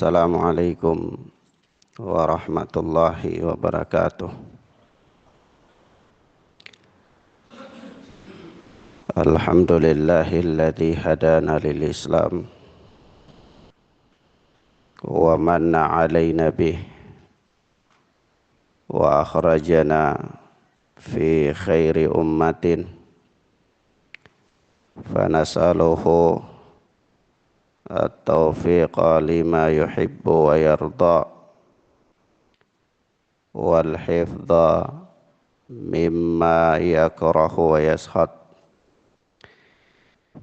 Assalamualaikum warahmatullahi wabarakatuh. Alhamdulillahilladzi hadana lil Islam wa manna alaina bih wa akhrajana fi khairi ummatin fanas'aluhu at-taufiqa lima yuhibbu wa yarda wal hifdha mimma yakrahu wa yaskhad.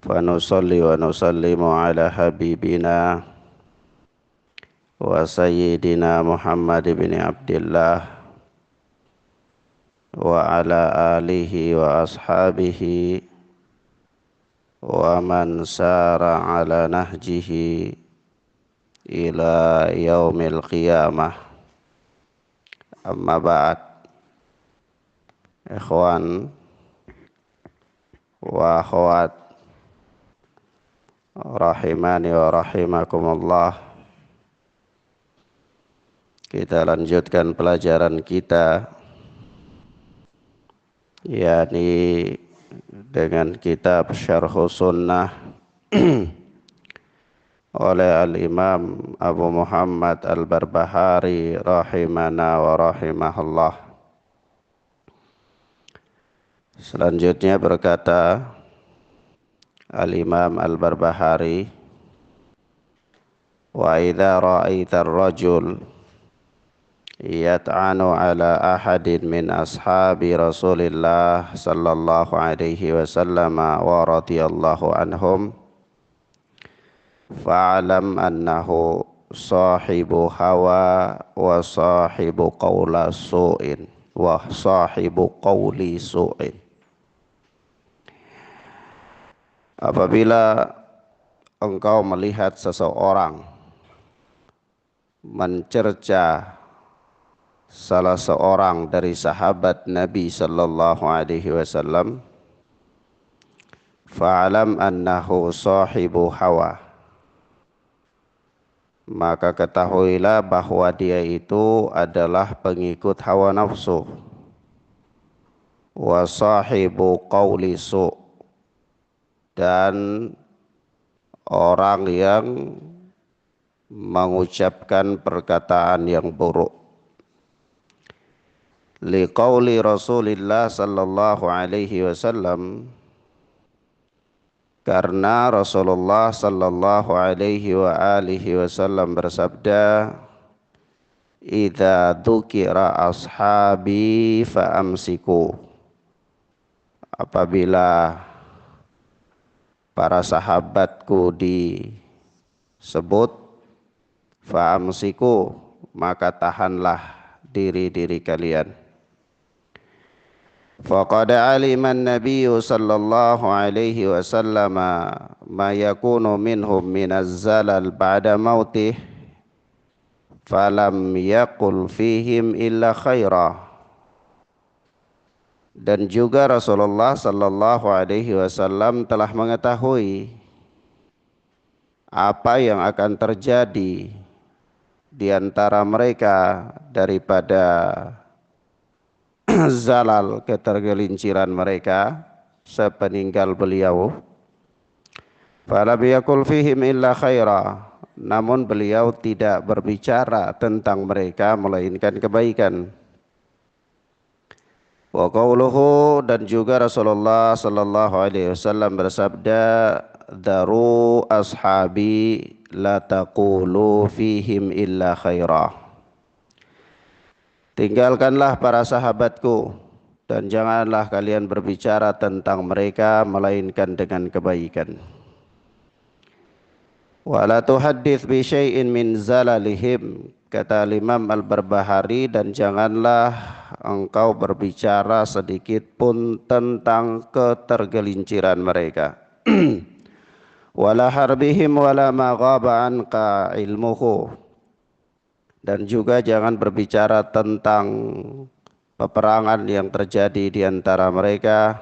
Fanusalli wa nusallimu ala habibina wa sayyidina Muhammad bin Abdillah wa ala alihi wa ashabihi wa man sara ala nahjihi ila yaumil qiyamah. Amma ba'd. Ikhwan wa akhwat rahimani wa rahimakumullah, kita lanjutkan pelajaran kita, yakni dengan kitab Syarhus Sunnah oleh Al-Imam Abu Muhammad Al-Barbahari rahimana wa rahimahullah. Selanjutnya berkata Al-Imam Al-Barbahari, wa idza ra'aita ar-rajul yat'anu ala ahadin min ashabi Rasulillah sallallahu alaihi wasallam wa radhiyallahu anhum fa'alam annahu sahibu hawa wa sahibu qawla su'in wa sahibu qawli su'in. Apabila engkau melihat seseorang mencerca salah seorang dari sahabat Nabi sallallahu alaihi wasallam, fa'alam annahu sahibu hawa, maka ketahuilah bahwa dia itu adalah pengikut hawa nafsu, wa sahibu qawli su', dan orang yang mengucapkan perkataan yang buruk. Liqauli Rasulillah sallallahu alaihi wasallam, karena Rasulullah sallallahu alaihi wa alihi wasallam bersabda, idza dzukira ashabi fa amsiku, apabila para sahabatku disebut, fa amsiku, maka tahanlah diri-diri kalian. Faqad alima an-nabiyyu sallallahu alaihi wasallam ma yakunu minhum minaz zalal ba'da mautih falam yaqul fihim illa khaira. Dan juga Rasulullah sallallahu alaihi wasallam telah mengetahui apa yang akan terjadi di antara mereka daripada zalal, ketergelinciran mereka sepeninggal beliau. Falam yaqul fihim illa khaira, namun beliau tidak berbicara tentang mereka melainkan kebaikan. Wa qauluhu, dan juga Rasulullah sallallahu alaihi wasallam bersabda, daru ashabi la taqulu fihim illa khaira, tinggalkanlah para sahabatku dan janganlah kalian berbicara tentang mereka melainkan dengan kebaikan. Wa la tuhaddits bi syai'in min zalalihim, kata Imam Al-Barbahari, dan janganlah engkau berbicara sedikit pun tentang ketergelinciran mereka. Wala harbihim wala ma ghaba anka ilmuhu, dan juga jangan berbicara tentang peperangan yang terjadi di antara mereka,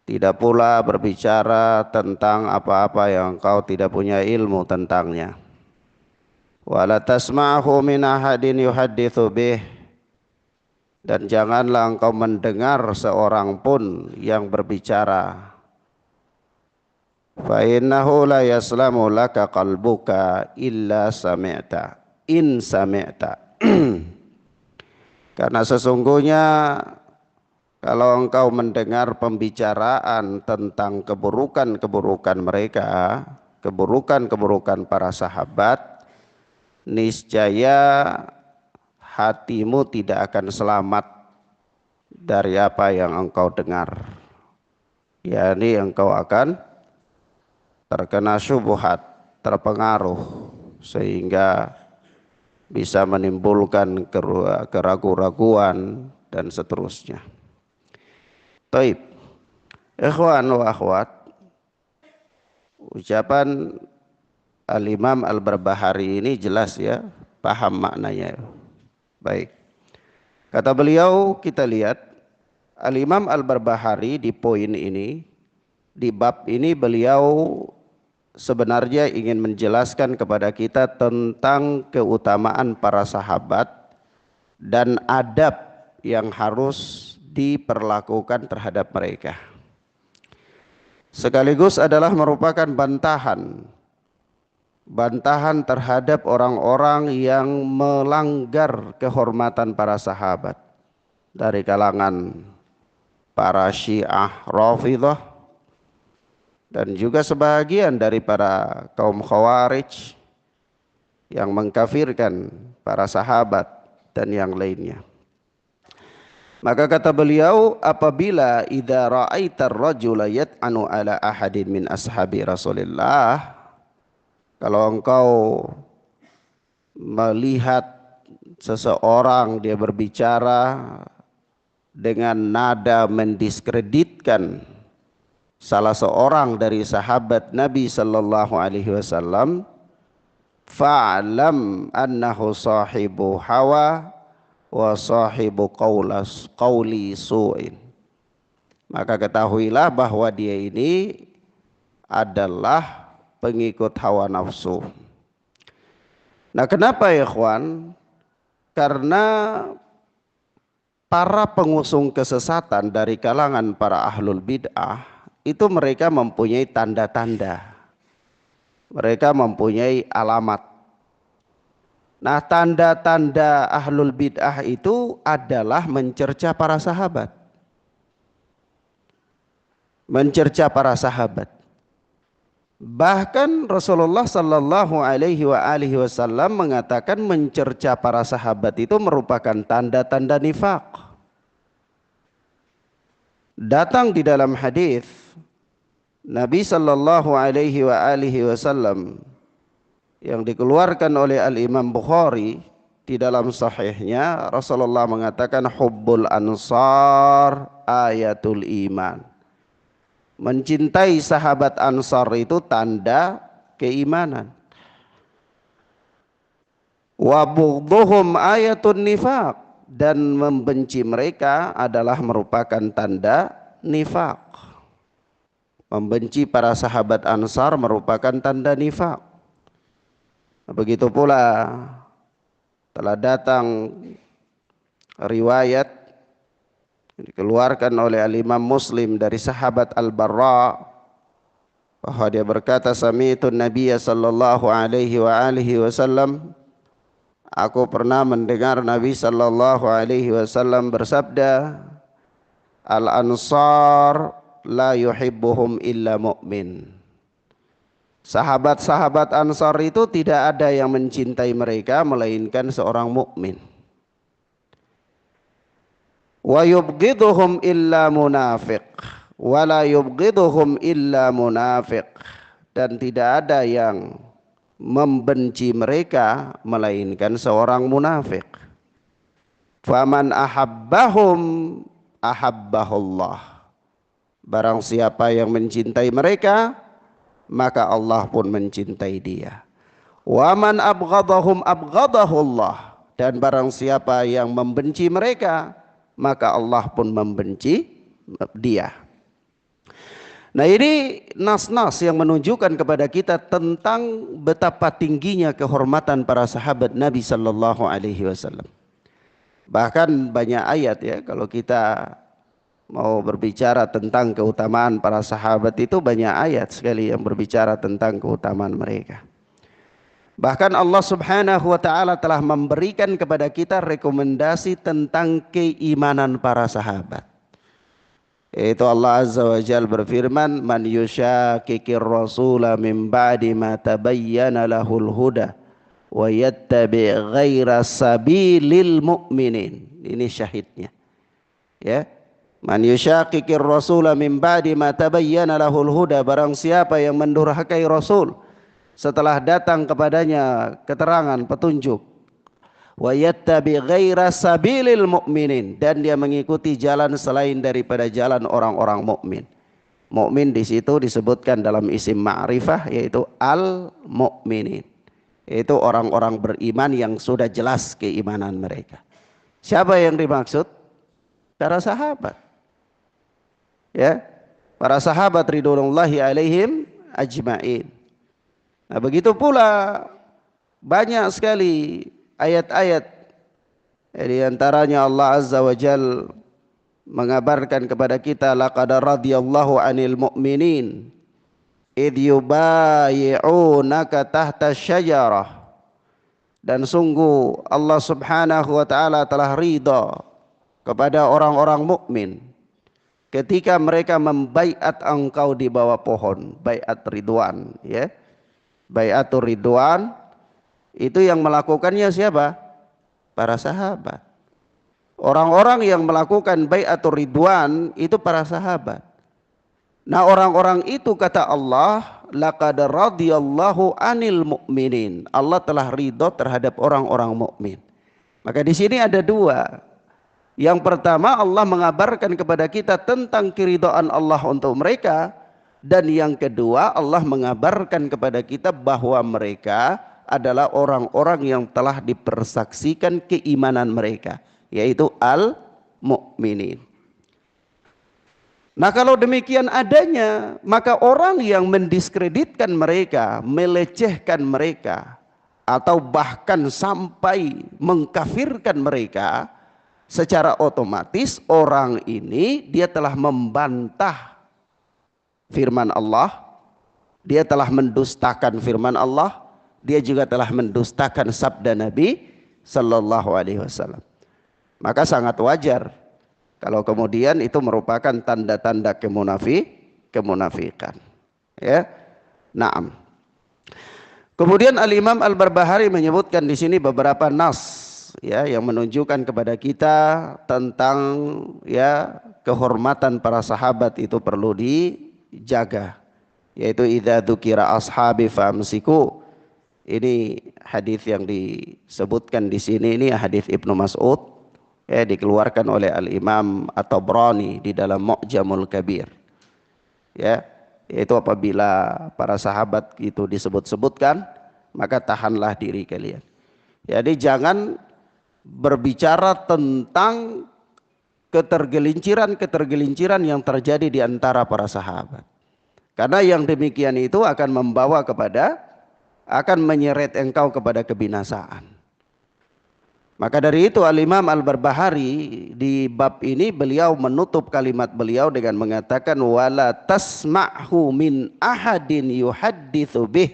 tidak pula berbicara tentang apa-apa yang engkau tidak punya ilmu tentangnya. wa la tasma'hu min ahadin yuhadditsu bih, dan janganlah engkau mendengar seorang pun yang berbicara. Fa innahu la yaslamu laka qalbuka illa sami'ta in sami'ta. Karena sesungguhnya kalau engkau mendengar pembicaraan tentang keburukan-keburukan mereka, keburukan-keburukan para sahabat, niscaya hatimu tidak akan selamat dari apa yang engkau dengar. yakni engkau akan terkena syubhat, terpengaruh, sehingga bisa menimbulkan keraguan-raguan dan seterusnya. Taib, ikhwan wa akhwat, ucapan Al-Imam Al-Barbahari ini jelas ya, paham maknanya. Baik, kata beliau, kita lihat Al-Imam Al-Barbahari di poin ini, di bab ini beliau sebenarnya ingin menjelaskan kepada kita tentang keutamaan para sahabat dan adab yang harus diperlakukan terhadap mereka. Sekaligus adalah merupakan bantahan terhadap orang-orang yang melanggar kehormatan para sahabat dari kalangan para Syiah Rafidhah dan juga sebahagian dari para kaum Khawarij yang mengkafirkan para sahabat dan yang lainnya. Maka kata beliau, apabila idza ra'aitar rajula yat'anu ala ahadin min ashabi Rasulillah, kalau engkau melihat seseorang dia berbicara dengan nada mendiskreditkan salah seorang dari sahabat Nabi sallallahu alaihi wasallam, fa'lam annahu sahibu hawa wa sahibu qauli su'in. Maka ketahuilah bahwa dia ini adalah pengikut hawa nafsu. Nah, kenapa ya ikhwan? Karena para pengusung kesesatan dari kalangan para ahlul bid'ah itu mereka mempunyai tanda-tanda, mereka mempunyai alamat. Nah, tanda-tanda ahlul bid'ah itu adalah mencerca para sahabat, mencerca para sahabat. Bahkan Rasulullah sallallahu alaihi wasallam mengatakan mencerca para sahabat itu merupakan tanda-tanda nifaq. Datang di dalam hadis Nabi sallallahu alaihi wasallam yang dikeluarkan oleh Al-Imam Bukhari di dalam sahihnya, Rasulullah mengatakan hubbul ansar ayatul iman. Mencintai sahabat Ansar itu tanda keimanan. Wa bughdhuhum ayatun nifaq, dan membenci mereka adalah merupakan tanda nifaq. Membenci para sahabat Ansar merupakan tanda nifaq. Begitu pula telah datang riwayat dikeluarkan oleh Al-Imam Muslim dari sahabat Al-Barra bahwa dia berkata, sami'tu Nabiya sallallahu alaihi wasallam, aku pernah mendengar Nabi sallallahu alaihi wasallam bersabda, al-ansar la yuhibbuhum illa mu'min. Sahabat-sahabat Ansar itu tidak ada yang mencintai mereka melainkan seorang mukmin. Wa yubghiduhum illa munafiq, wa la yubghiduhum illa munafiq, dan tidak ada yang membenci mereka melainkan seorang munafik. Faman ahabbahum ahabbahullah, barang siapa yang mencintai mereka maka Allah pun mencintai dia. Wa man abghadahum abghadahullah, dan barang siapa yang membenci mereka maka Allah pun membenci dia. Nah, ini nas-nas yang menunjukkan kepada kita tentang betapa tingginya kehormatan para sahabat Nabi sallallahu alaihi wasallam. Bahkan banyak ayat ya, kalau kita mau berbicara tentang keutamaan para sahabat itu banyak ayat sekali yang berbicara tentang keutamaan mereka. Bahkan Allah Subhanahu wa taala telah memberikan kepada kita rekomendasi tentang keimanan para sahabat. Yaitu Allah Azza wa Jalla berfirman, "Man yushaqiqir rasula min ba'di ma tabayyana lahul huda wa yattabi' ghaira sabilil mu'minin." Ini syahidnya. Ya. Man yushaqiqir rasula min ba'di ma tabayyana lahul huda, barang siapa yang mendurhakai Rasul setelah datang kepadanya keterangan petunjuk, wa yattabi ghaira sabilil mu'minin, dan dia mengikuti jalan selain daripada jalan orang-orang mukmin. Mukmin di situ disebutkan dalam isim ma'rifah, yaitu al-mu'minin, yaitu orang-orang beriman yang sudah jelas keimanan mereka. Siapa yang dimaksud? Para sahabat. Ya, para sahabat ridwanullahi alaihim ajma'in. Nah, begitu pula banyak sekali ayat-ayat, di antaranya Allah Azza wa Jal mengabarkan kepada kita, laqad radiyallahu 'anil mu'minin id yubayi'unaka tahta syajarah, dan sungguh Allah Subhanahu wa taala telah ridha kepada orang-orang mukmin ketika mereka membaiat engkau di bawah pohon, baiat ridwan, ya. Baiatur ridwan itu yang melakukannya siapa? Para sahabat. Orang-orang yang melakukan baiatur ridwan itu para sahabat. Nah, orang-orang itu kata Allah, laqad radiyallahu 'anil mu'minin. Allah telah ridho terhadap orang-orang mukmin. Maka di sini ada dua. Yang pertama, Allah mengabarkan kepada kita tentang keridhaan Allah untuk mereka, dan yang kedua, Allah mengabarkan kepada kita bahwa mereka adalah orang-orang yang telah dipersaksikan keimanan mereka, yaitu al-mu'minin. Nah, kalau demikian adanya, maka orang yang mendiskreditkan mereka, melecehkan mereka, atau bahkan sampai mengkafirkan mereka, secara otomatis orang ini dia telah membantah firman Allah, dia telah mendustakan firman Allah, dia juga telah mendustakan sabda Nabi sallallahu alaihi wasallam. Maka sangat wajar kalau kemudian itu merupakan tanda-tanda kemunafikan. Ya. Naam. Kemudian Al-Imam Al-Barbahari menyebutkan di sini beberapa nas, ya, yang menunjukkan kepada kita tentang, ya, kehormatan para sahabat itu perlu dijaga, yaitu idza dzukira ashabi famsiku. Ini hadis yang disebutkan di sini, ini hadis Ibnu Mas'ud, ya, dikeluarkan oleh Al-Imam At-Tabrani di dalam Mu'jamul Kabir, ya, yaitu apabila para sahabat itu disebut-sebutkan, maka tahanlah diri kalian. Jadi jangan berbicara tentang ketergelinciran yang terjadi di antara para sahabat, karena yang demikian itu akan membawa kepada, akan menyeret engkau kepada kebinasaan. Maka dari itu Al-Imam Al-Barbahari di bab ini beliau menutup kalimat beliau dengan mengatakan, wala tasma'hu min ahadin yuhadditsu bih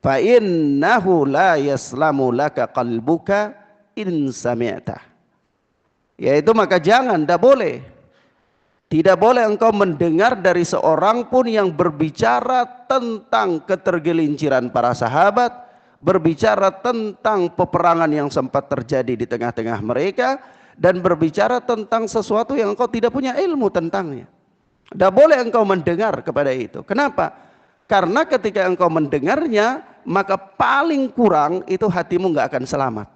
fa innahu la yaslamu laka qalbuka in sami'ta. Yaitu maka jangan, tidak boleh engkau mendengar dari seorang pun yang berbicara tentang ketergelinciran para sahabat, berbicara tentang peperangan yang sempat terjadi di tengah-tengah mereka, dan berbicara tentang sesuatu yang engkau tidak punya ilmu tentangnya. Tidak boleh engkau mendengar kepada itu. Kenapa? Karena ketika engkau mendengarnya, maka paling kurang itu hatimu nggak akan selamat.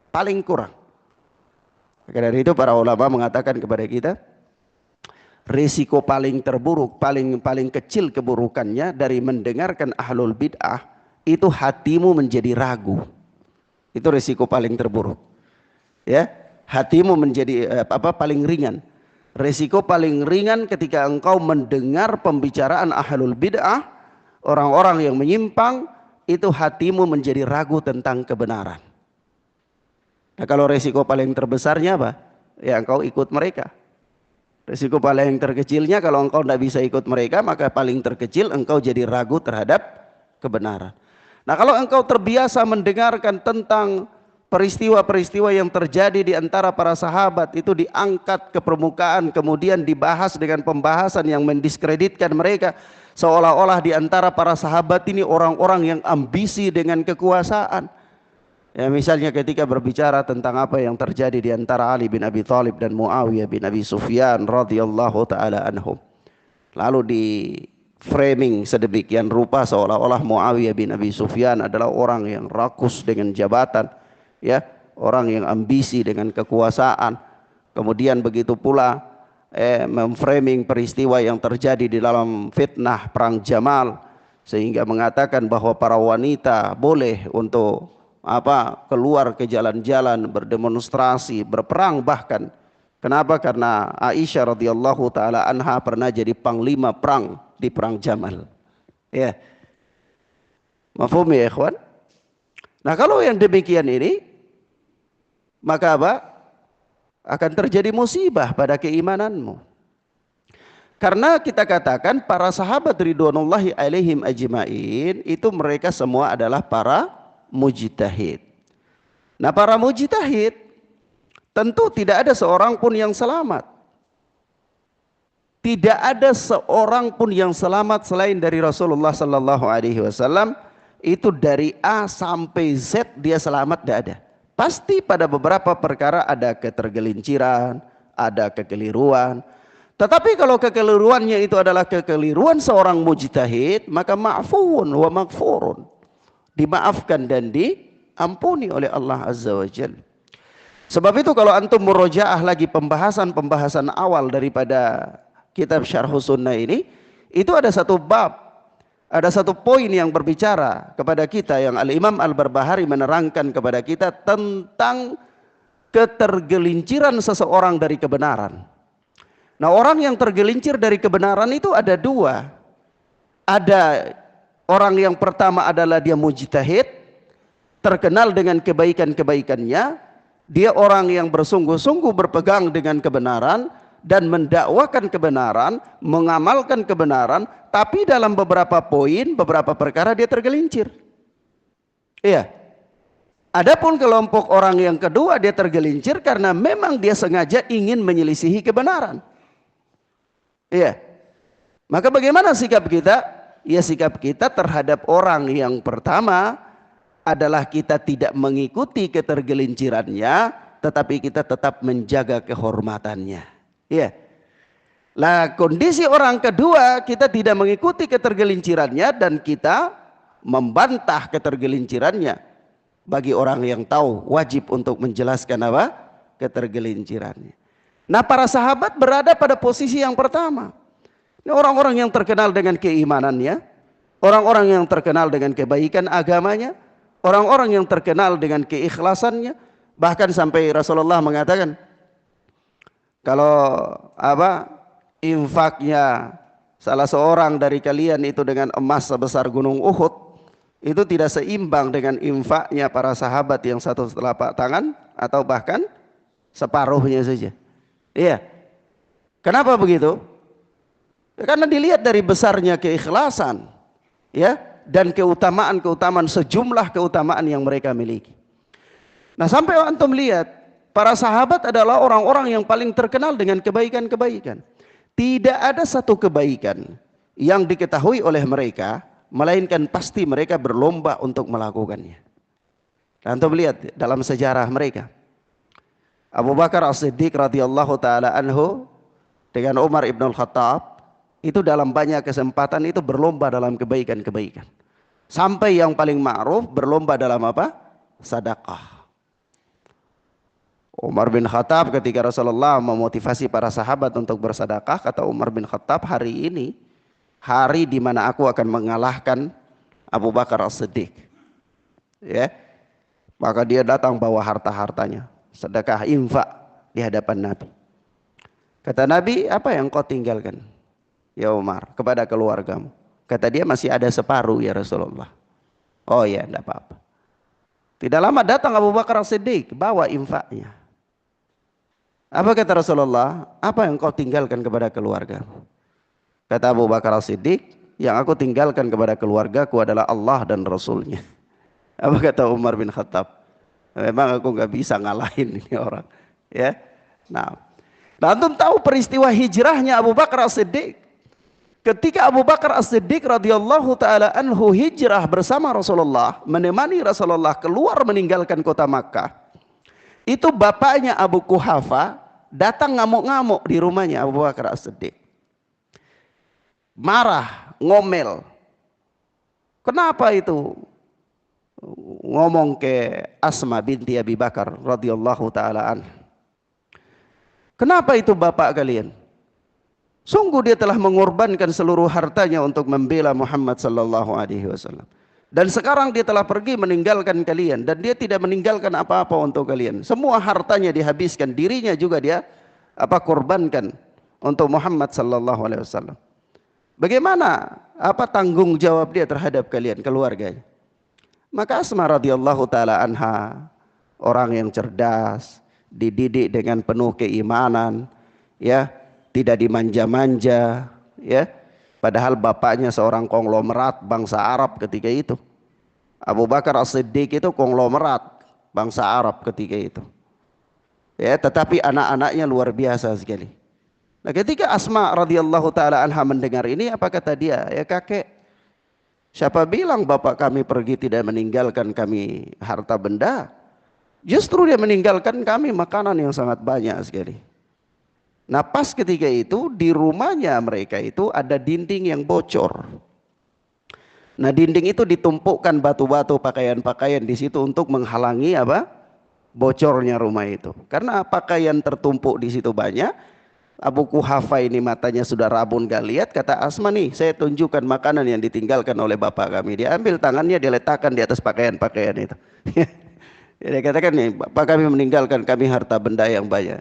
Paling kurang. Maka dari itu para ulama mengatakan kepada kita, risiko paling terburuk, paling kecil keburukannya dari mendengarkan ahlul bid'ah, itu hatimu menjadi ragu. Itu risiko paling terburuk. Ya, hatimu menjadi paling ringan. Resiko paling ringan ketika engkau mendengar pembicaraan ahlul bid'ah, orang-orang yang menyimpang, itu hatimu menjadi ragu tentang kebenaran. Nah, kalau resiko paling terbesarnya apa? Ya engkau ikut mereka. Resiko paling terkecilnya kalau engkau tidak bisa ikut mereka, maka paling terkecil engkau jadi ragu terhadap kebenaran. Nah, kalau engkau terbiasa mendengarkan tentang peristiwa-peristiwa yang terjadi di antara para sahabat, itu diangkat ke permukaan, kemudian dibahas dengan pembahasan yang mendiskreditkan mereka, seolah-olah di antara para sahabat ini orang-orang yang ambisi dengan kekuasaan. Ya, misalnya ketika berbicara tentang apa yang terjadi di antara Ali bin Abi Thalib dan Muawiyah bin Abi Sufyan radhiyallahu taala anhum. Lalu di framing sedemikian rupa seolah-olah Muawiyah bin Abi Sufyan adalah orang yang rakus dengan jabatan, ya, orang yang ambisi dengan kekuasaan. Kemudian begitu pula memframing peristiwa yang terjadi di dalam fitnah perang Jamal, sehingga mengatakan bahwa para wanita boleh untuk keluar ke jalan-jalan, berdemonstrasi, berperang bahkan. Kenapa? Karena Aisyah radhiyallahu taala anha pernah jadi panglima perang di perang Jamal. Ya. Mafhum ya, ikhwan? Nah, kalau yang demikian ini, maka apa? Akan terjadi musibah pada keimananmu. Karena kita katakan para sahabat ridwanullahi alaihim ajma'in itu mereka semua adalah para mujtahid. Nah, para mujtahid tentu tidak ada seorang pun yang selamat. Tidak ada seorang pun yang selamat selain dari Rasulullah sallallahu alaihi wasallam. Itu dari A sampai Z dia selamat, tidak ada. Pasti pada beberapa perkara ada ketergelinciran, ada kekeliruan. Tetapi kalau kekeliruannya itu adalah kekeliruan seorang mujtahid, maka ma'fuun wa maghfurun. Dimaafkan dan diampuni oleh Allah Azza wa Jalla. Sebab itu kalau antum murojaah lagi pembahasan awal daripada kitab Syarh Sunnah ini, itu ada satu bab, ada satu poin yang berbicara kepada kita, yang Al-Imam Al-Barbahari menerangkan kepada kita tentang ketergelinciran seseorang dari kebenaran. Nah, orang yang tergelincir dari kebenaran itu ada dua. Ada orang yang pertama adalah dia mujtahid, terkenal dengan kebaikan-kebaikannya. Dia orang yang bersungguh-sungguh berpegang dengan kebenaran dan mendakwakan kebenaran, mengamalkan kebenaran, tapi dalam beberapa poin, beberapa perkara dia tergelincir. Iya. Adapun kelompok orang yang kedua, dia tergelincir karena memang dia sengaja ingin menyelisihi kebenaran. Iya. Maka bagaimana sikap kita? Ya, sikap kita terhadap orang yang pertama adalah kita tidak mengikuti ketergelincirannya, tetapi kita tetap menjaga kehormatannya. Ya. Lah, kondisi orang kedua, kita tidak mengikuti ketergelincirannya dan kita membantah ketergelincirannya. Bagi orang yang tahu, wajib untuk menjelaskan apa? Ketergelincirannya. Nah, para sahabat berada pada posisi yang pertama. Orang-orang yang terkenal dengan keimanannya, orang-orang yang terkenal dengan kebaikan agamanya, orang-orang yang terkenal dengan keikhlasannya, bahkan sampai Rasulullah mengatakan, kalau infaknya salah seorang dari kalian itu dengan emas sebesar gunung Uhud, itu tidak seimbang dengan infaknya para sahabat yang satu telapak tangan atau bahkan separuhnya saja. Iya. Kenapa begitu? Karena dilihat dari besarnya keikhlasan, ya, dan keutamaan-keutamaan, sejumlah keutamaan yang mereka miliki. Nah, sampai antum lihat, para sahabat adalah orang-orang yang paling terkenal dengan kebaikan-kebaikan. Tidak ada satu kebaikan yang diketahui oleh mereka, melainkan pasti mereka berlomba untuk melakukannya. Nah, antum lihat dalam sejarah mereka. Abu Bakar As-Siddiq radhiyallahu taala anhu dengan Umar ibn al-Khattab, itu dalam banyak kesempatan itu berlomba dalam kebaikan-kebaikan. Sampai yang paling ma'ruf berlomba dalam apa? Sedekah. Umar bin Khattab ketika Rasulullah memotivasi para sahabat untuk bersedekah, kata Umar bin Khattab, hari ini hari di mana aku akan mengalahkan Abu Bakar As-Siddiq. Ya. Maka dia datang bawa harta-hartanya, sedekah, infak di hadapan Nabi. Kata Nabi, apa yang kau tinggalkan ya Umar kepada keluargamu? Kata dia, masih ada separuh ya Rasulullah. Oh ya, enggak apa-apa. Tidak lama datang Abu Bakar As-Siddiq bawa infaknya. Apa kata Rasulullah? Apa yang kau tinggalkan kepada keluargamu? Kata Abu Bakar As-Siddiq, yang aku tinggalkan kepada keluargaku adalah Allah dan Rasulnya. Apa kata Umar bin Khattab? Memang aku nggak bisa ngalahin ini orang. Ya, nah antum tahu peristiwa hijrahnya Abu Bakar As-Siddiq? Ketika Abu Bakar As-Siddiq radhiyallahu taala anhu hijrah bersama Rasulullah, menemani Rasulullah keluar meninggalkan kota Makkah, itu bapaknya Abu Kuhafa datang ngamuk-ngamuk di rumahnya Abu Bakar As-Siddiq. Marah, ngomel. Kenapa itu? Ngomong ke Asma binti Abi Bakar radhiyallahu taala anha. Kenapa itu bapak kalian? Sungguh dia telah mengorbankan seluruh hartanya untuk membela Muhammad sallallahu alaihi wasallam. Dan sekarang dia telah pergi meninggalkan kalian dan dia tidak meninggalkan apa-apa untuk kalian. Semua hartanya dihabiskan, dirinya juga dia korbankan untuk Muhammad sallallahu alaihi wasallam. Bagaimana tanggung jawab dia terhadap kalian, keluarganya? Maka Asma radhiyallahu taala anha, orang yang cerdas, dididik dengan penuh keimanan, ya, tidak dimanja-manja, ya. Padahal bapaknya seorang konglomerat bangsa Arab ketika itu. Abu Bakar As-Siddiq itu konglomerat bangsa Arab ketika itu. Ya, tetapi anak-anaknya luar biasa sekali. Nah, ketika Asma radhiyallahu taala anha mendengar ini, apa kata dia? Ya kakek, siapa bilang bapak kami pergi tidak meninggalkan kami harta benda? Justru dia meninggalkan kami makanan yang sangat banyak sekali. Nah, pas ketika itu di rumahnya mereka itu ada dinding yang bocor. Nah, dinding itu ditumpukkan batu-batu, pakaian-pakaian di situ untuk menghalangi bocornya rumah itu. Karena pakaian tertumpuk di situ banyak. Abu Kuhafa ini matanya sudah rabun gak lihat, kata Asma, nih saya tunjukkan makanan yang ditinggalkan oleh bapak kami. Dia ambil tangannya, dia letakkan di atas pakaian-pakaian itu. Dia katakan, nih bapak kami meninggalkan kami harta benda yang banyak.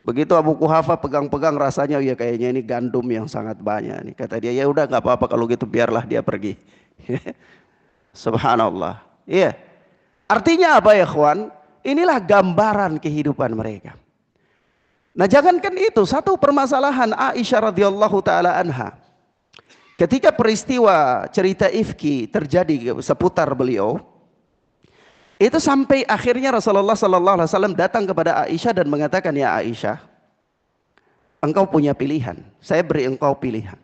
Begitu Abu Kuhafa pegang-pegang, rasanya ya kayaknya ini gandum yang sangat banyak nih. Kata dia, ya udah nggak apa-apa kalau gitu, biarlah dia pergi. Subhanallah. Iya. Artinya apa ya kawan? Inilah gambaran kehidupan mereka. Nah, jangankan itu, satu permasalahan Aisyah radhiyallahu taala anha. Ketika peristiwa cerita ifki terjadi seputar beliau, itu sampai akhirnya Rasulullah sallallahu alaihi wasallam datang kepada Aisyah dan mengatakan, ya Aisyah, engkau punya pilihan, saya beri engkau pilihan.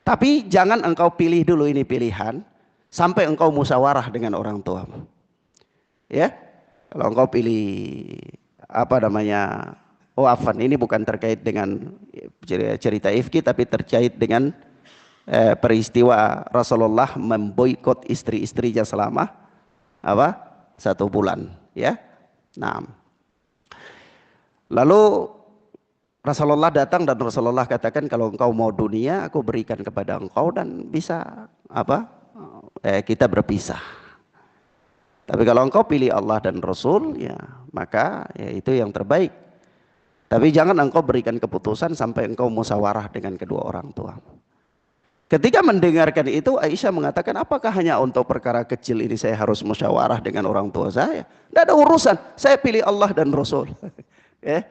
Tapi jangan engkau pilih dulu ini pilihan sampai engkau musyawarah dengan orang tuamu. Ya, kalau engkau pilih ini bukan terkait dengan cerita ifki, tapi terkait dengan peristiwa Rasulullah memboikot istri-istrinya selama 1 bulan, ya. Nah, lalu Rasulullah datang dan Rasulullah katakan, kalau engkau mau dunia, aku berikan kepada engkau dan bisa kita berpisah. Tapi kalau engkau pilih Allah dan Rasul, ya maka ya itu yang terbaik. Tapi jangan engkau berikan keputusan sampai engkau musyawarah dengan kedua orang tua. Ketika mendengarkan itu, Aisyah mengatakan, apakah hanya untuk perkara kecil ini saya harus musyawarah dengan orang tua saya? Tidak ada urusan, saya pilih Allah dan Rasul. Ya,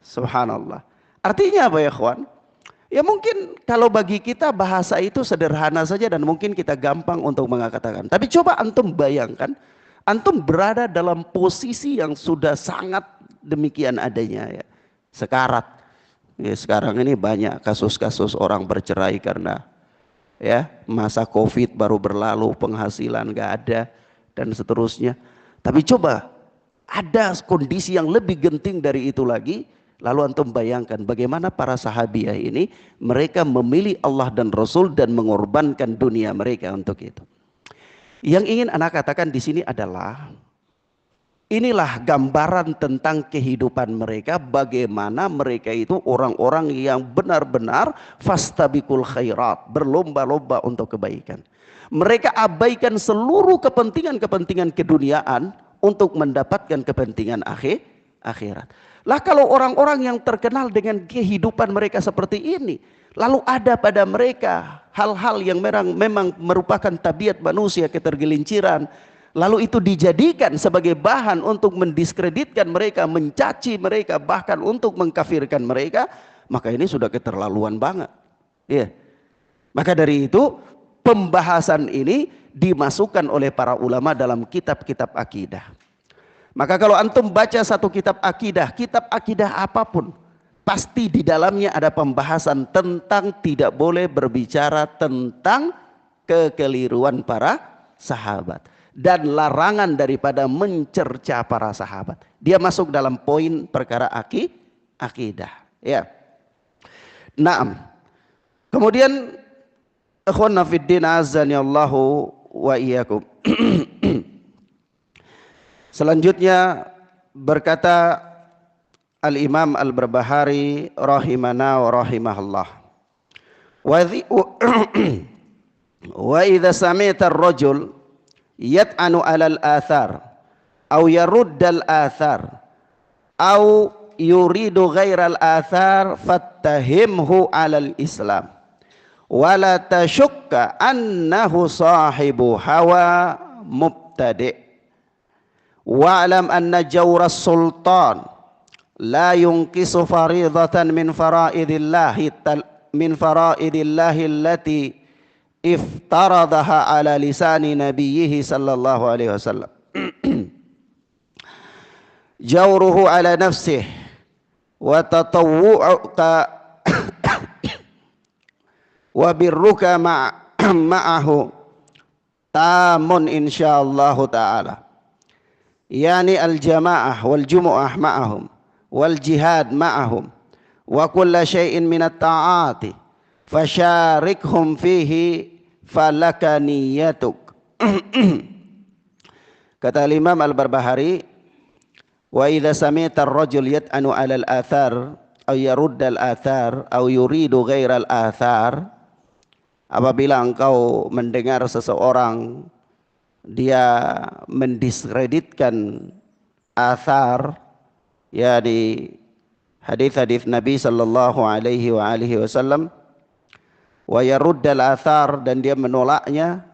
subhanallah. Artinya apa ya kawan? Ya mungkin kalau bagi kita bahasa itu sederhana saja dan mungkin kita gampang untuk mengatakan. Tapi coba antum bayangkan, antum berada dalam posisi yang sudah sangat demikian adanya, ya, sekarat. Ya, sekarang ini banyak kasus-kasus orang bercerai karena ya masa Covid baru berlalu, penghasilan gak ada dan seterusnya. Tapi coba ada kondisi yang lebih genting dari itu lagi. Lalu antum bayangkan bagaimana para sahabiah ini, mereka memilih Allah dan Rasul dan mengorbankan dunia mereka untuk itu. Yang ingin anak katakan di sini adalah, inilah gambaran tentang kehidupan mereka, bagaimana mereka itu orang-orang yang benar-benar fastabiqul khairat, berlomba-lomba untuk kebaikan. Mereka abaikan seluruh kepentingan-kepentingan keduniaan untuk mendapatkan kepentingan akhirat. Lah kalau orang-orang yang terkenal dengan kehidupan mereka seperti ini, lalu ada pada mereka hal-hal yang memang merupakan tabiat manusia, ketergelinciran, lalu itu dijadikan sebagai bahan untuk mendiskreditkan mereka, mencaci mereka, bahkan untuk mengkafirkan mereka, maka ini sudah keterlaluan banget. Ya. Maka dari itu pembahasan ini dimasukkan oleh para ulama dalam kitab-kitab akidah. Maka kalau antum baca satu kitab akidah apapun, pasti di dalamnya ada pembahasan tentang tidak boleh berbicara tentang kekeliruan para sahabat dan larangan daripada mencerca para sahabat. Dia masuk dalam poin perkara akidah. Ya. Naam. Kemudian ikhwanna fiddin azani Allahu wa iyyakum. Selanjutnya berkata Al-Imam Al-Barbahari rahimana wa rahimahullah. Wa idza sami'ta ar-rajul yat'anu 'alal athar aw yaruddal athar aw yuridu ghairal athar fattahimhu 'alal islam wala tashukka annahu sahibu hawa mubtadi' wa'lam anna jawras sultan la yunqisu faridatan min faraidillahi allati iftaradaha ala lisani nabiyhi sallallahu alaihi wasallam jawruhu ala nafsihi wa tatawwu'uka wa birruka ma'ahu tamun insyaallahu ta'ala yani al-jamaah wal jumu'ah ma'ahum wal jihad ma'ahum wa kulla syai'in minat ta'ati fasyarikhum fihi falaka niyatuk. Kata Imam Al-Barbahari, wa idza sami'ta ar-rajul yat'anu 'alal athar aw yaruddal athar aw yuridu ghairal athar, apabila engkau mendengar seseorang dia mendiskreditkan athar, ya di hadis-hadis Nabi sallallahu alaihi wa alihi wasallam, wa yaruddal athar, dan dia menolaknya,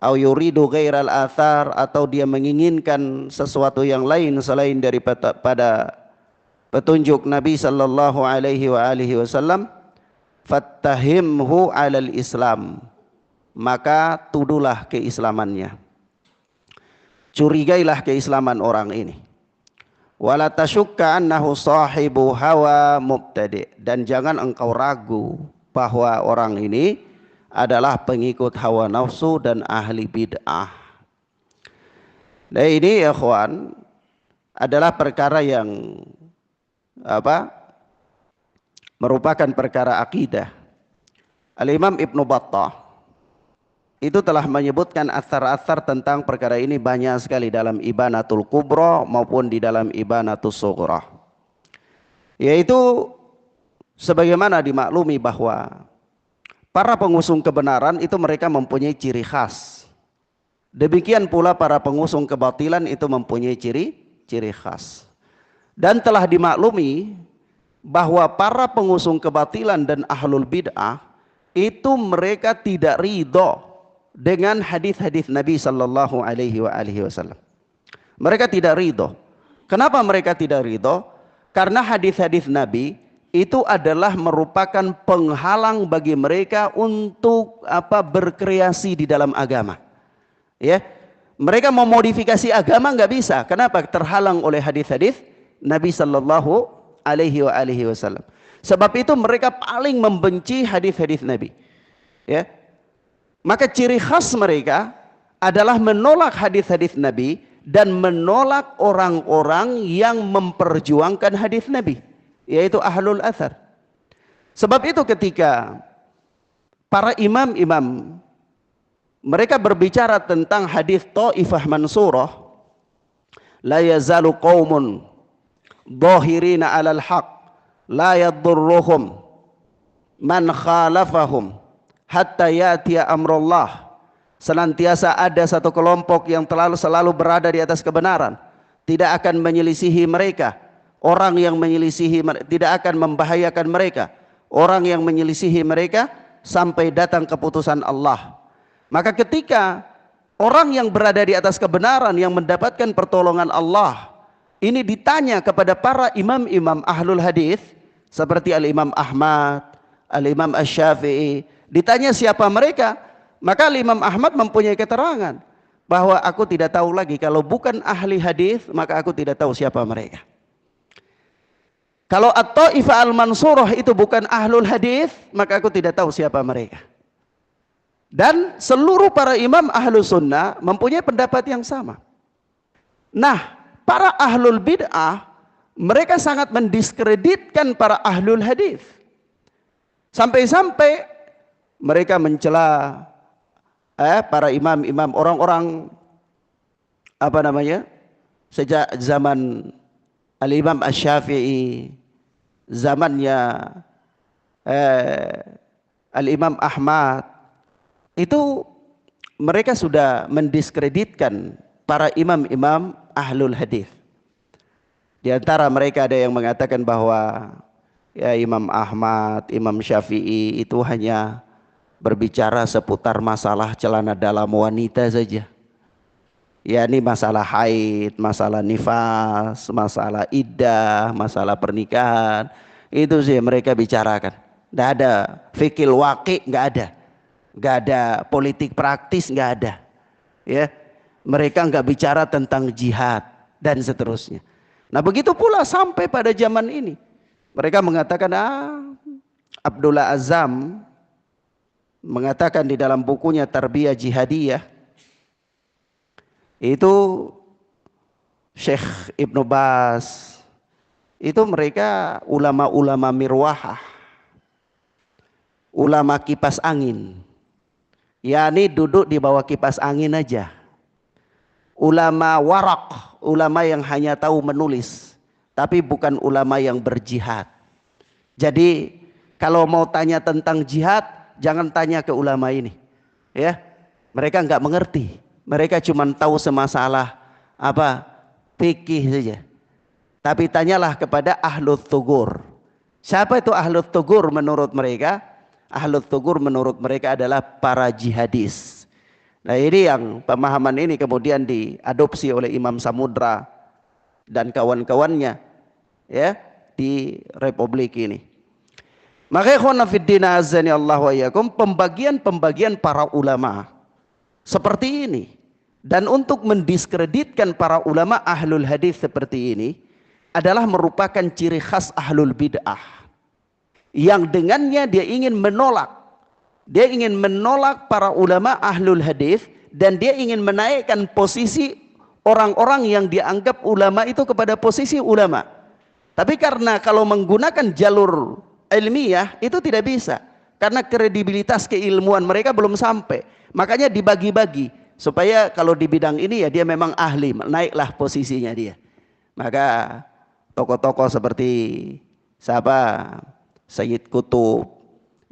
au yuridu ghairal athar, atau dia menginginkan sesuatu yang lain selain daripada petunjuk Nabi sallallahu alaihi wa alihi wasallam, fattahimhu 'alal islam, maka tuduhlah keislamannya, curigailah keislaman orang ini. Wala tasyukka annahu sahibu hawa mubtadi', dan jangan engkau ragu bahwa orang ini adalah pengikut hawa nafsu dan ahli bid'ah. Nah ini ya ikhwan adalah perkara yang merupakan perkara akidah. Al-Imam Ibnu Battah itu telah menyebutkan athar-athar tentang perkara ini banyak sekali dalam Ibanatul Kubra maupun di dalam Ibanatul Sughra. Yaitu sebagaimana dimaklumi bahwa para pengusung kebenaran itu mereka mempunyai ciri khas. Demikian pula para pengusung kebatilan itu mempunyai ciri khas. Dan telah dimaklumi bahwa para pengusung kebatilan dan ahlul bid'ah itu mereka tidak ridho dengan hadis-hadis Nabi sallallahu alaihi wasallam. Mereka tidak ridho. Kenapa mereka tidak ridho? Karena hadis-hadis Nabi itu adalah merupakan penghalang bagi mereka untuk berkreasi di dalam agama. Ya, mereka memodifikasi agama nggak bisa. Kenapa? Terhalang oleh hadis-hadis Nabi sallallahu alaihi wasallam. Sebab itu mereka paling membenci hadis-hadis Nabi. Ya, maka ciri khas mereka adalah menolak hadis-hadis Nabi dan menolak orang-orang yang memperjuangkan hadis Nabi, yaitu ahlul athar. Sebab itu ketika para imam-imam mereka berbicara tentang hadis Taifah Mansurah, la yazalu qaumun dhahirina 'alal haq la yadurruhum man khalafahum hatta ya'tiya amrullah. Senantiasa ada satu kelompok yang selalu berada di atas kebenaran, tidak akan menyelisihi mereka Orang yang menyelisihi tidak akan membahayakan mereka. Orang yang menyelisihi mereka sampai datang keputusan Allah. Maka ketika orang yang berada di atas kebenaran yang mendapatkan pertolongan Allah ini ditanya kepada para imam-imam ahlul hadis seperti Al-Imam Ahmad, Al-Imam Asy-Syafi'i, ditanya siapa mereka, maka Al-Imam Ahmad mempunyai keterangan bahwa aku tidak tahu lagi, kalau bukan ahli hadis maka aku tidak tahu siapa mereka. Kalau At-Taifah Al-Mansurah itu bukan ahlul hadis, maka aku tidak tahu siapa mereka. Dan seluruh para imam ahlu sunnah mempunyai pendapat yang sama. Nah, para ahlul bid'ah mereka sangat mendiskreditkan para ahlul hadis. Sampai-sampai mereka mencela para imam-imam, orang-orang sejak zaman Al-Imam Asy-Syafi'i, zamannya Al-Imam Ahmad, itu mereka sudah mendiskreditkan para imam-imam ahlul hadis. Di antara mereka ada yang mengatakan bahwa ya Imam Ahmad, Imam Syafi'i itu hanya berbicara seputar masalah celana dalam wanita saja. Ya, ini masalah haid, masalah nifas, masalah iddah, masalah pernikahan. Itu sih mereka bicarakan. Tidak ada fikih waqi, nggak ada. Nggak ada politik praktis, nggak ada. Ya, mereka nggak bicara tentang jihad dan seterusnya. Nah, begitu pula sampai pada zaman ini. Mereka mengatakan, Abdullah Azzam mengatakan di dalam bukunya Tarbiyah Jihadiyah, itu Syekh Ibnu Baz, itu mereka ulama-ulama mirwahah, ulama kipas angin, yakni duduk di bawah kipas angin aja. Ulama warak, ulama yang hanya tahu menulis, tapi bukan ulama yang berjihad. Jadi kalau mau tanya tentang jihad, jangan tanya ke ulama ini, ya. Mereka nggak mengerti. Mereka cuma tahu semasalah fikih saja. Tapi tanyalah kepada ahlut thugur. Siapa itu ahlut thugur menurut mereka? Ahlut thugur menurut mereka adalah para jihadis. Nah, ini yang pemahaman ini kemudian diadopsi oleh Imam Samudra dan kawan-kawannya, ya, di Republik ini. Maka ikhwan fillah azani Allah wa iyyakum, pembagian para ulama seperti ini. Dan untuk mendiskreditkan para ulama ahlul hadis seperti ini adalah merupakan ciri khas ahlul bid'ah, yang dengannya dia ingin menolak para ulama ahlul hadis, dan dia ingin menaikkan posisi orang-orang yang dianggap ulama itu kepada posisi ulama. Tapi karena kalau menggunakan jalur ilmiah itu tidak bisa, karena kredibilitas keilmuan mereka belum sampai, makanya dibagi-bagi supaya kalau di bidang ini ya dia memang ahli, naiklah posisinya dia. Maka tokoh-tokoh seperti Sayyid Qutb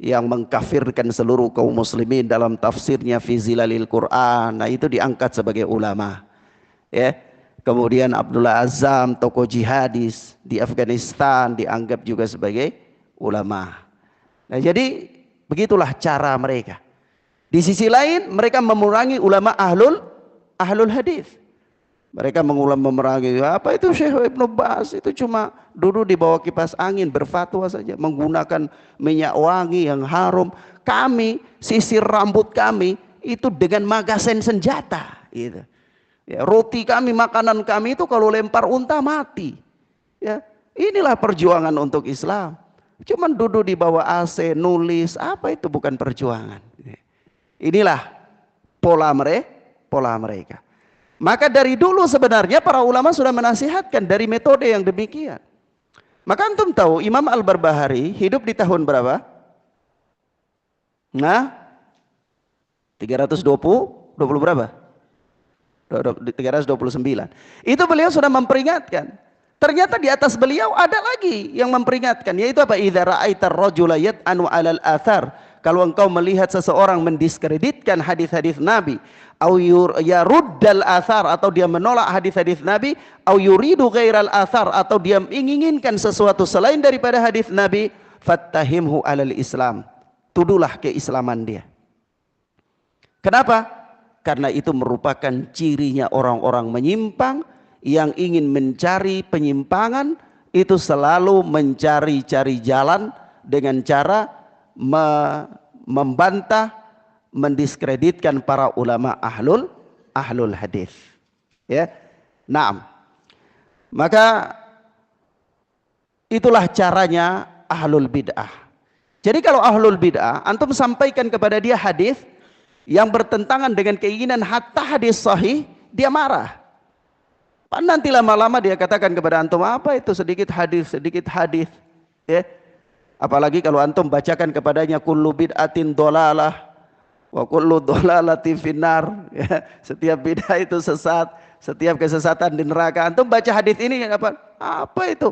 yang mengkafirkan seluruh kaum muslimin dalam tafsirnya Fi Zilalil Quran, nah itu diangkat sebagai ulama, ya. Kemudian Abdullah Azzam, tokoh jihadis di Afghanistan, dianggap juga sebagai ulama. Nah, jadi begitulah cara mereka. Di sisi lain mereka memerangi ulama ahlul hadis. Mereka memerangi itu Syekh Ibnu Baz itu cuma duduk di bawah kipas angin berfatwa saja, menggunakan minyak wangi yang harum. Kami sisir rambut kami itu dengan magazen senjata, gitu. Ya, roti kami, makanan kami itu kalau lempar unta mati. Ya, inilah perjuangan untuk Islam. Cuman duduk di bawah AC nulis, apa itu bukan perjuangan. Inilah pola mereka. Maka dari dulu sebenarnya para ulama sudah menasihatkan dari metode yang demikian. Maka antum tahu Imam Al-Barbahari hidup di tahun berapa? Nah, 320 berapa? 329. Itu beliau sudah memperingatkan. Ternyata di atas beliau ada lagi yang memperingatkan, yaitu apa? Idza ra'aitar rajula yad'anu 'alal athar kalau engkau melihat seseorang mendiskreditkan hadis-hadis Nabi, au yaruddal athar, atau dia menolak hadis-hadis Nabi, au yuridu ghairal athar, atau dia menginginkan sesuatu selain daripada hadis Nabi, fattahimhu alal Islam, tuduhlah keislaman dia. Kenapa? Karena itu merupakan cirinya orang-orang menyimpang yang ingin mencari penyimpangan, itu selalu mencari-cari jalan dengan cara membantah, mendiskreditkan para ulama ahlul hadis. Ya, naam. Maka itulah caranya ahlul bid'ah. Jadi kalau ahlul bid'ah, antum sampaikan kepada dia hadis yang bertentangan dengan keinginan hatta hadis sahih, dia marah. Nanti lama-lama dia katakan kepada antum, apa itu sedikit hadis, ya. Apalagi kalau antum bacakan kepadanya kullu bid'atin dolalah wa kullu dolalatin finnar, ya. Setiap bid'ah itu sesat, setiap kesesatan di neraka. Antum baca hadis ini apa itu?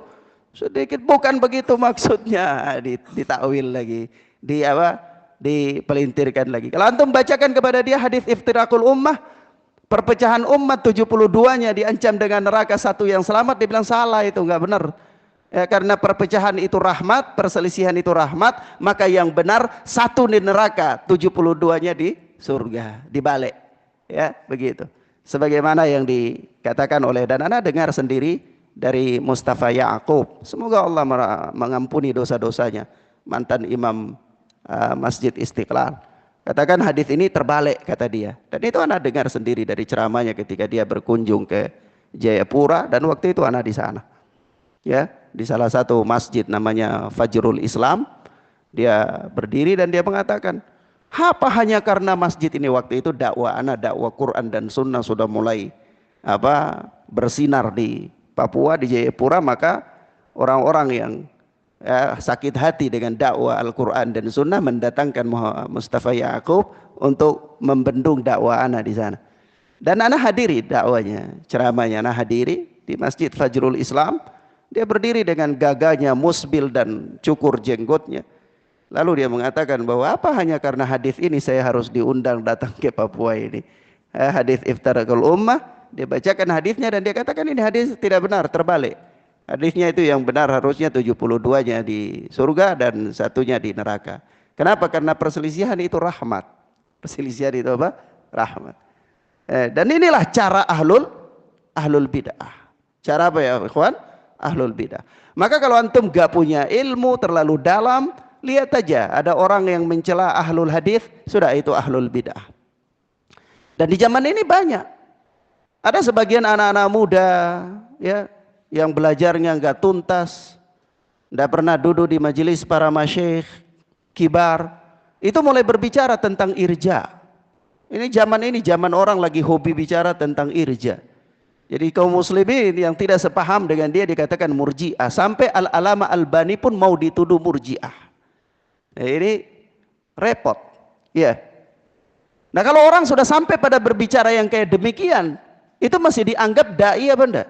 Sedikit, bukan begitu maksudnya, ditakwil lagi, dipelintirkan lagi. Kalau antum bacakan kepada dia hadis iftirakul ummah, perpecahan umat 72-nya diancam dengan neraka, satu yang selamat, dibilang salah, itu enggak benar. Ya, karena perpecahan itu rahmat, perselisihan itu rahmat, maka yang benar satu di neraka, 72-nya di surga, dibalik. Ya, begitu. Sebagaimana yang dikatakan oleh, dan Anda dengar sendiri dari Mustafa Ya'qub, semoga Allah mengampuni dosa-dosanya, mantan imam Masjid Istiqlal. Katakan hadis ini terbalik, kata dia. Dan itu Anda dengar sendiri dari ceramahnya ketika dia berkunjung ke Jayapura, dan waktu itu Anda di sana. Ya, di salah satu masjid namanya Fajrul Islam, dia berdiri dan dia mengatakan, apa hanya karena masjid ini waktu itu dakwah Quran dan Sunnah sudah mulai bersinar di Papua, di Jayapura, maka orang-orang yang sakit hati dengan dakwah Al-Quran dan Sunnah mendatangkan Mustafa Ya'qub untuk membendung dakwah ana di sana. Dan ana hadiri dakwanya, ceramahnya ana hadiri di Masjid Fajrul Islam. Dia berdiri dengan gagahnya, musbil dan cukur jenggotnya. Lalu dia mengatakan bahwa apa hanya karena hadis ini saya harus diundang datang ke Papua ini. Hadis iftirakul ummah, dia bacakan hadisnya dan dia katakan ini hadis tidak benar, terbalik. Hadisnya itu yang benar harusnya 72-nya di surga dan satunya di neraka. Kenapa? Karena perselisihan itu rahmat. Perselisihan itu apa? Rahmat. Dan inilah cara ahlul bid'ah. Cara apa ya, ikhwan? Ahlul bid'ah. Maka kalau antum gak punya ilmu terlalu dalam, lihat aja ada orang yang mencela ahlul hadis, sudah itu ahlul bid'ah. Dan di zaman ini banyak. Ada sebagian anak-anak muda, ya, yang belajarnya enggak tuntas, enggak pernah duduk di majelis para masyayikh kibar, itu mulai berbicara tentang irja. Ini zaman orang lagi hobi bicara tentang irja. Jadi kaum muslimin yang tidak sepaham dengan dia dikatakan murji'ah. Sampai Al-Alama Albani pun mau dituduh murji'ah. Nah, ini repot. Ya. Nah, kalau orang sudah sampai pada berbicara yang kayak demikian, itu masih dianggap dai apa enggak?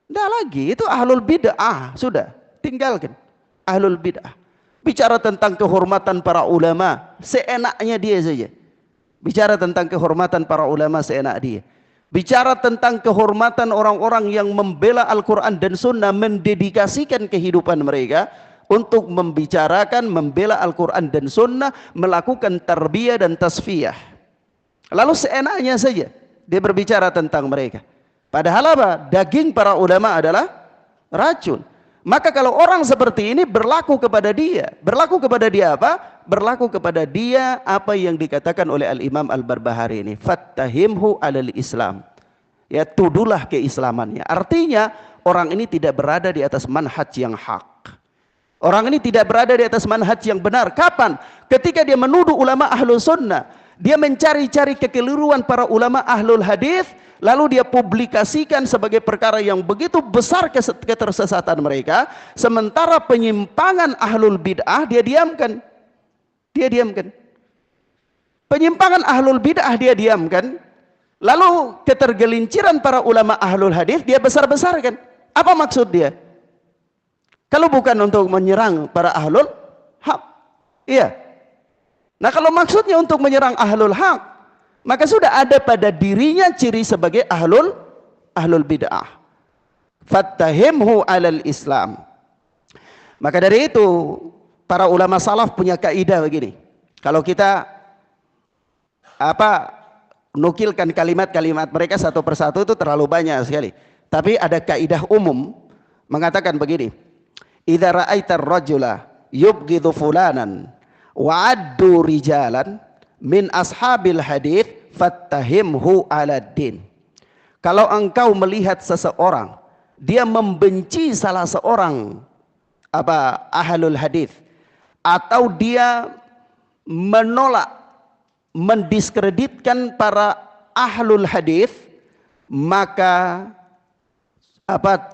Enggak lagi, itu ahlul bid'ah, sudah, tinggalkan. Ahlul bid'ah. Bicara tentang kehormatan para ulama, seenaknya dia saja. Bicara tentang kehormatan para ulama seenak dia. Bicara tentang kehormatan orang-orang yang membela Al-Quran dan Sunnah, mendedikasikan kehidupan mereka untuk membicarakan, membela Al-Quran dan Sunnah, melakukan tarbiyah dan tasfiyah. Lalu seenaknya saja dia berbicara tentang mereka. Padahal apa? Daging para ulama adalah racun. Maka kalau orang seperti ini berlaku kepada dia apa? Berlaku kepada dia apa yang dikatakan oleh Al-Imam Al-Barbahari ini. Fattahimhu alal Islam. Ya, tuduhlah keislamannya. Artinya orang ini tidak berada di atas manhaj yang hak. Orang ini tidak berada di atas manhaj yang benar. Kapan? Ketika dia menuduh ulama ahlul sunnah. Dia mencari-cari kekeliruan para ulama ahlul hadis, lalu dia publikasikan sebagai perkara yang begitu besar ketersesatan mereka, sementara penyimpangan ahlul bid'ah dia diamkan. Penyimpangan ahlul bid'ah dia diamkan, lalu ketergelinciran para ulama ahlul hadis dia besar-besarkan. Apa maksud dia? Kalau bukan untuk menyerang para ahlul hak, iya, Nah, kalau maksudnya untuk menyerang ahlul haq, maka sudah ada pada dirinya ciri sebagai ahlul bid'ah. Fattahimhu alal Islam. Maka dari itu para ulama salaf punya kaidah begini. Kalau kita nukilkan kalimat-kalimat mereka satu persatu itu terlalu banyak sekali. Tapi ada kaidah umum mengatakan begini. Idza ra'aitar rajula yubghidu fulanan wa addu rijalan min ashabil hadits fattahimhu ala din. Kalau engkau melihat seseorang dia membenci salah seorang ahlul hadits atau dia menolak mendiskreditkan para ahlul hadits, maka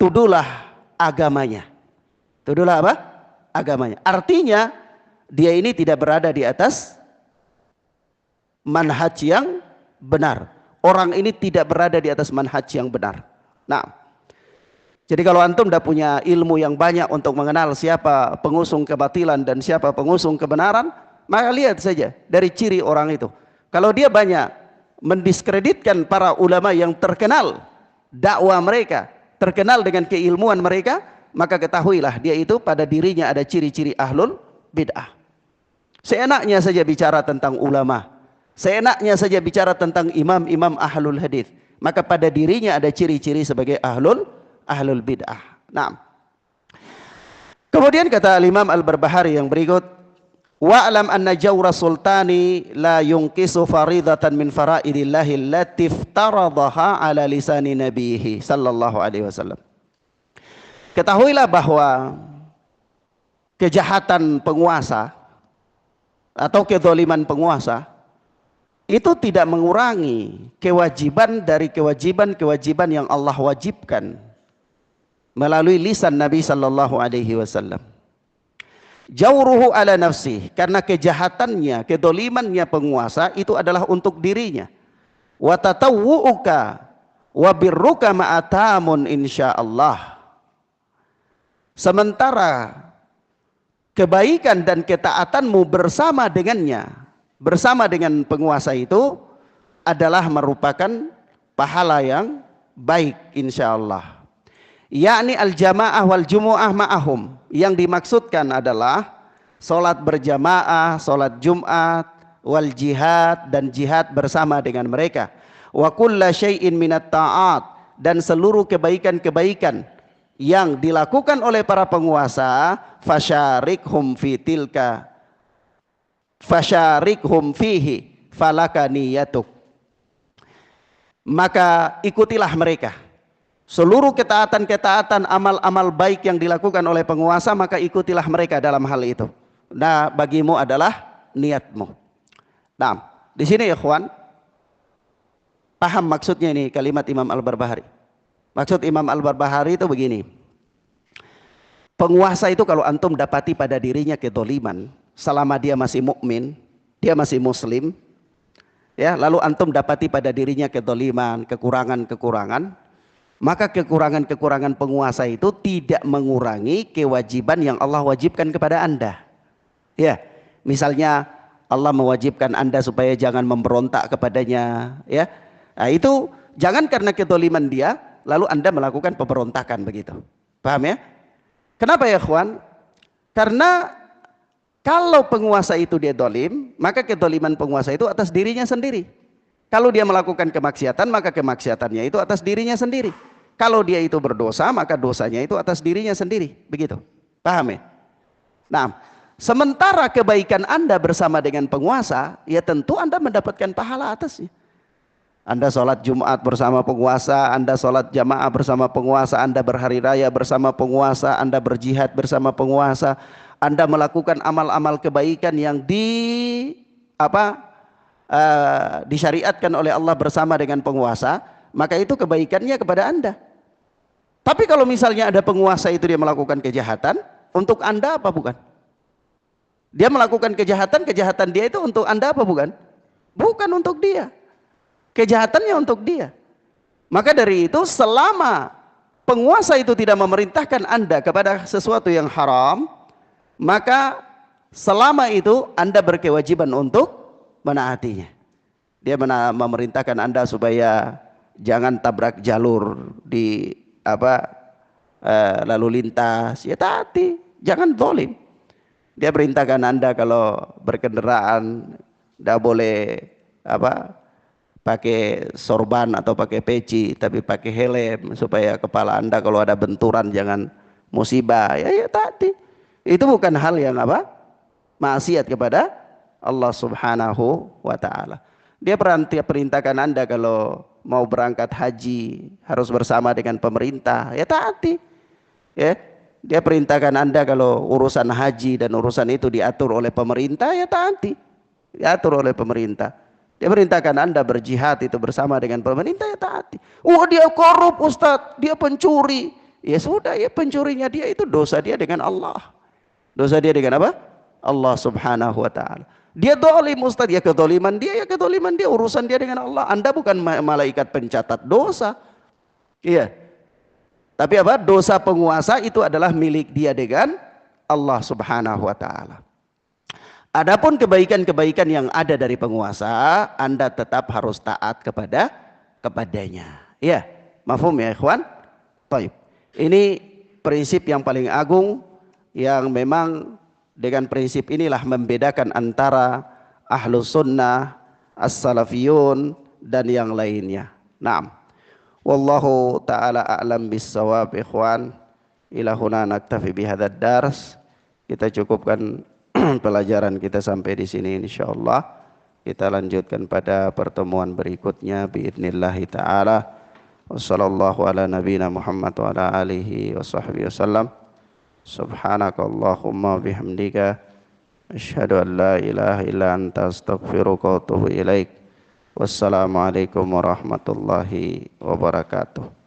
tuduhlah agamanya. Tuduhlah agamanya. Artinya dia ini tidak berada di atas manhaj yang benar. Orang ini tidak berada di atas manhaj yang benar. Nah, jadi kalau antum tidak punya ilmu yang banyak untuk mengenal siapa pengusung kebatilan dan siapa pengusung kebenaran, maka lihat saja dari ciri orang itu. Kalau dia banyak mendiskreditkan para ulama yang terkenal dakwah mereka, terkenal dengan keilmuan mereka, maka ketahuilah dia itu pada dirinya ada ciri-ciri ahlul bid'ah. Seenaknya saja bicara tentang ulama, seenaknya saja bicara tentang imam-imam ahlul hadits, maka pada dirinya ada ciri-ciri sebagai ahlul bid'ah. Nah, kemudian kata Imam Al-Barbahari yang berikut, wa'lam anna jawra sultani la yunqisu faridatan min faraidillahi allati iftaradaha ala lisani nabihi sallallahu alaihi wasallam. Ketahuilah bahwa kejahatan penguasa atau kezaliman penguasa itu tidak mengurangi kewajiban dari kewajiban-kewajiban yang Allah wajibkan melalui lisan Nabi sallallahu alaihi wasallam. Jauruhu ala nafsi, karena kejahatannya, kedolimannya penguasa itu adalah untuk dirinya. Wa tatawwu'uka wa birruka ma'atamun insyaallah. Sementara kebaikan dan ketaatanmu bersama dengannya, bersama dengan penguasa itu adalah merupakan pahala yang baik insyaallah. Yakni al-jamaah wal jumu'ah ma'ahum. Yang dimaksudkan adalah solat berjamaah, solat Jumat, wal jihad, dan jihad bersama dengan mereka. Wa kulla syai'in minat ta'at, dan seluruh kebaikan-kebaikan yang dilakukan oleh para penguasa, fasyarikhum fi tilka, fasyarikhum fihi falaka niyatuk. Maka ikutilah mereka. Seluruh ketaatan-ketaatan, amal-amal baik yang dilakukan oleh penguasa, maka ikutilah mereka dalam hal itu. Nah, bagimu adalah niatmu. Nah, di sini ya ikhwan, paham maksudnya ini kalimat Imam Al-Barbahari. Maksud Imam Al-Barbahari itu begini. Penguasa itu kalau antum dapati pada dirinya kezaliman, selama dia masih mukmin, dia masih muslim, ya, lalu antum dapati pada dirinya kezaliman, kekurangan-kekurangan, maka kekurangan-kekurangan penguasa itu tidak mengurangi kewajiban yang Allah wajibkan kepada Anda. Ya, misalnya Allah mewajibkan Anda supaya jangan memberontak kepadanya, ya. Nah, itu jangan karena kezaliman dia lalu Anda melakukan pemberontakan begitu. Paham ya? Kenapa ya, ikhwan? Karena kalau penguasa itu dia zalim, maka kezaliman penguasa itu atas dirinya sendiri. Kalau dia melakukan kemaksiatan, maka kemaksiatannya itu atas dirinya sendiri. Kalau dia itu berdosa, maka dosanya itu atas dirinya sendiri. Begitu. Paham ya? Nah, sementara kebaikan Anda bersama dengan penguasa, ya tentu Anda mendapatkan pahala atasnya. Anda sholat Jumat bersama penguasa, Anda sholat jamaah bersama penguasa, Anda berhari raya bersama penguasa, Anda berjihad bersama penguasa, Anda melakukan amal-amal kebaikan yang disyariatkan oleh Allah bersama dengan penguasa, maka itu kebaikannya kepada Anda. Tapi kalau misalnya ada penguasa itu dia melakukan kejahatan, untuk Anda apa bukan? Dia melakukan kejahatan, kejahatan dia itu untuk Anda apa bukan? Bukan untuk dia. Kejahatannya untuk dia. Maka dari itu selama penguasa itu tidak memerintahkan Anda kepada sesuatu yang haram, maka Selama itu Anda berkewajiban untuk menaatinya. Dia memerintahkan Anda supaya jangan tabrak jalur di lalu lintas, ya taati, jangan zalim. Dia perintahkan Anda kalau berkendaraan tidak boleh pakai sorban atau pakai peci, tapi pakai helm supaya kepala Anda kalau ada benturan jangan musibah. Ya taati. Itu bukan hal yang maksiat kepada Allah Subhanahu wa taala. Dia perintahkan Anda kalau mau berangkat haji harus bersama dengan pemerintah, ya taati. Ya. Dia perintahkan Anda kalau urusan haji dan urusan itu diatur oleh pemerintah, ya taati. Diatur oleh pemerintah. Dia perintahkan Anda berjihad itu bersama dengan pemerintah, ya taati. Wah, dia korup Ustaz, dia pencuri. Ya sudah, ya pencurinya dia itu dosa dia dengan Allah. Dosa dia dengan apa? Allah Subhanahu wa taala. Dia zalim Ustaz, ya kezaliman dia, urusan dia dengan Allah. Anda bukan malaikat pencatat dosa. Iya. Tapi dosa penguasa itu adalah milik dia dengan Allah Subhanahu wa taala. Adapun kebaikan-kebaikan yang ada dari penguasa, Anda tetap harus taat kepadanya. Iya, mafhum ya ikhwan? Baik. Ini prinsip yang paling agung yang memang dengan prinsip inilah membedakan antara ahlus sunnah, as-salafiyun dan yang lainnya. Naam. Wallahu ta'ala a'lam bis-shawab ikhwan. Ila huna naktafi bihadzal dars. Kita cukupkan pelajaran kita sampai di sini insyaallah. Kita lanjutkan pada pertemuan berikutnya biidznillah taala. Wassallallahu ala nabiyina Muhammad wa ala alihi wa sahbihi wasallam. Subhanakallahumma bihamdika asyhadu an la ilaha illa anta astaghfiruka wa atubu ilaik. Wassalamualaikum warahmatullahi wabarakatuh.